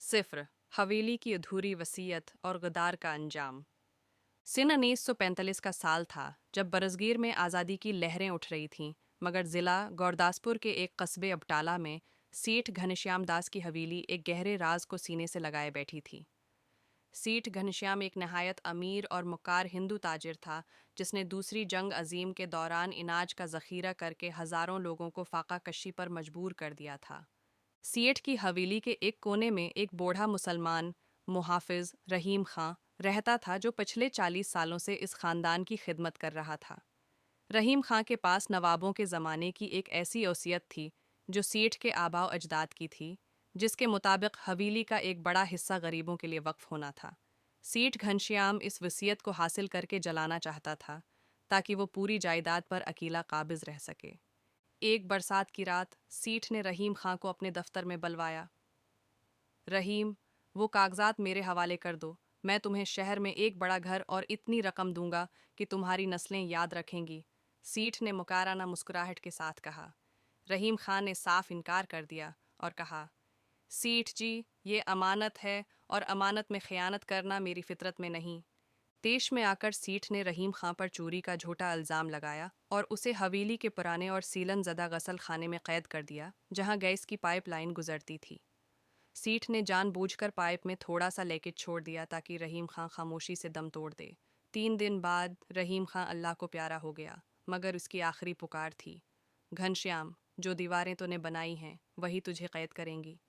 सिफर हवेली की अधूरी वसीयत और गद्दार का अंजाम। सन 1945 का साल था जब बरसगीर में आज़ादी की लहरें उठ रही थीं, मगर ज़िला गुरदासपुर के एक कस्बे अबटाला में सेठ घनश्याम दास की हवेली एक गहरे राज को सीने से लगाए बैठी थी। सेठ घनश्याम एक नहायत अमीर और मुकार हिंदू ताजिर था, जिसने दूसरी जंग अजीम के दौरान इनाज का ज़ख़ीरा करके हज़ारों लोगों को फाका कशी पर मजबूर कर दिया था। सियठ की हवेली के एक कोने में एक बूढ़ा मुसलमान मुहाफिज रहीम खां रहता था, जो पिछले 40 सालों से इस खानदान की खिदमत कर रहा था। रहीम खां के पास नवाबों के ज़माने की एक ऐसी वसीयत थी जो सेठ के आबाओ अजदाद की थी, जिसके मुताबिक हवेली का एक बड़ा हिस्सा गरीबों के लिए वक्फ होना था। सेठ घनश्याम इस वसीयत को हासिल करके जलाना चाहता था, ताकि वो पूरी जायदाद पर अकेला काबिज रह सके। एक बरसात की रात सेठ ने रहीम खां को अपने दफ्तर में बुलवाया। रहीम, वो कागजात मेरे हवाले कर दो। मैं तुम्हें शहर में एक बड़ा घर और इतनी रकम दूंगा कि तुम्हारी नस्लें याद रखेंगी। सेठ ने मुकाराना मुस्कुराहट के साथ कहा। रहीम खान ने साफ इनकार कर दिया और कहा, सेठ जी, ये अमानत है और अमानत में खयानत करना मेरी फितरत में नहीं। देश में आकर सेठ ने रहीम खां पर चोरी का झूठा इल्ज़ाम लगाया और उसे हवेली के पुराने और सीलन ज़दा गसल खाने में कैद कर दिया, जहां गैस की पाइप लाइन गुजरती थी। सेठ ने जानबूझकर पाइप में थोड़ा सा लीकेज छोड़ दिया ताकि रहीम खां खामोशी से दम तोड़ दे। 3 दिन बाद रहीम खां अल्लाह को प्यारा हो गया, मगर उसकी आखिरी पुकार थी, घनश्याम, जो दीवारें तूने बनाई हैं वही तुझे कैद करेंगी।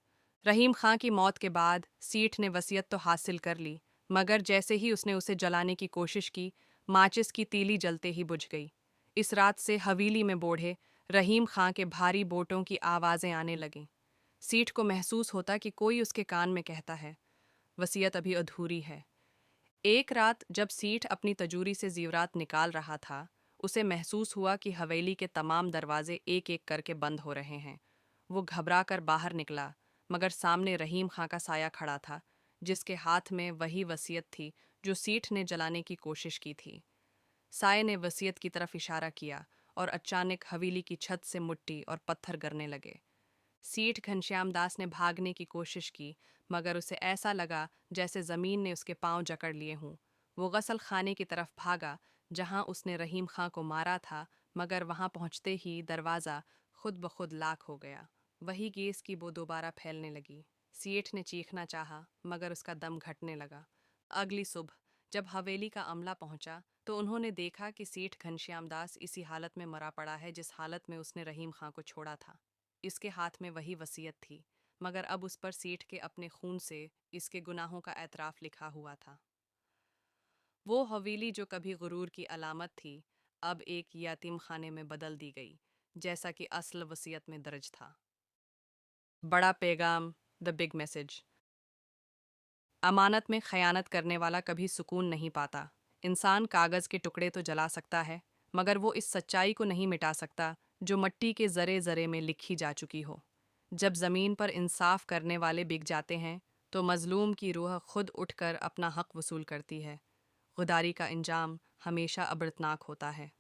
रहीम खां की मौत के बाद सेठ ने वसीयत तो हासिल कर ली, मगर जैसे ही उसने उसे जलाने की कोशिश की, माचिस की तीली जलते ही बुझ गई। इस रात से हवेली में बूढ़े रहीम खां के भारी बोटों की आवाज़ें आने लगीं। सेठ को महसूस होता कि कोई उसके कान में कहता है, वसीयत अभी अधूरी है। एक रात जब सेठ अपनी तजूरी से ज़ीवरात निकाल रहा था, उसे महसूस हुआ कि हवेली के तमाम दरवाजे एक एक करके बंद हो रहे हैं। वो घबरा कर बाहर निकला, मगर सामने रहीम खां का साया खड़ा था, जिसके हाथ में वही वसीयत थी जो सेठ ने जलाने की कोशिश की थी। साये ने वसीयत की तरफ इशारा किया और अचानक हवेली की छत से मिट्टी और पत्थर गिरने लगे। सेठ घनश्याम दास ने भागने की कोशिश की, मगर उसे ऐसा लगा जैसे ज़मीन ने उसके पांव जकड़ लिए हों। वो गसल खाने की तरफ भागा, जहां उसने रहीम खां को मारा था, मगर वहां पहुंचते ही दरवाज़ा खुद ब खुद लाक हो गया। वही गैस की बो दोबारा फैलने लगी। सेठ ने चीखना चाहा, मगर उसका दम घटने लगा। अगली सुबह जब हवेली का अमला पहुंचा, तो उन्होंने देखा कि सेठ घनश्याम दास इसी हालत में मरा पड़ा है जिस हालत में उसने रहीम खां को छोड़ा था। इसके हाथ में वही वसीयत थी, मगर अब उस पर सेठ के अपने खून से इसके गुनाहों का एतराफ़ लिखा हुआ था। वो हवेली जो कभी गुरूर की अलामत थी, अब एक यतीम खाने में बदल दी गई, जैसा कि असल वसीयत में दर्ज था। बड़ा पैगाम, द बिग मैसेज। अमानत में खयानत करने वाला कभी सुकून नहीं पाता। इंसान कागज़ के टुकड़े तो जला सकता है, मगर वो इस सच्चाई को नहीं मिटा सकता जो मिट्टी के ज़रे ज़रे में लिखी जा चुकी हो। जब ज़मीन पर इंसाफ करने वाले बिक जाते हैं, तो मज़लूम की रूह खुद उठकर अपना हक़ वसूल करती है। गुदारी का इंजाम हमेशा अबरतनाक होता है।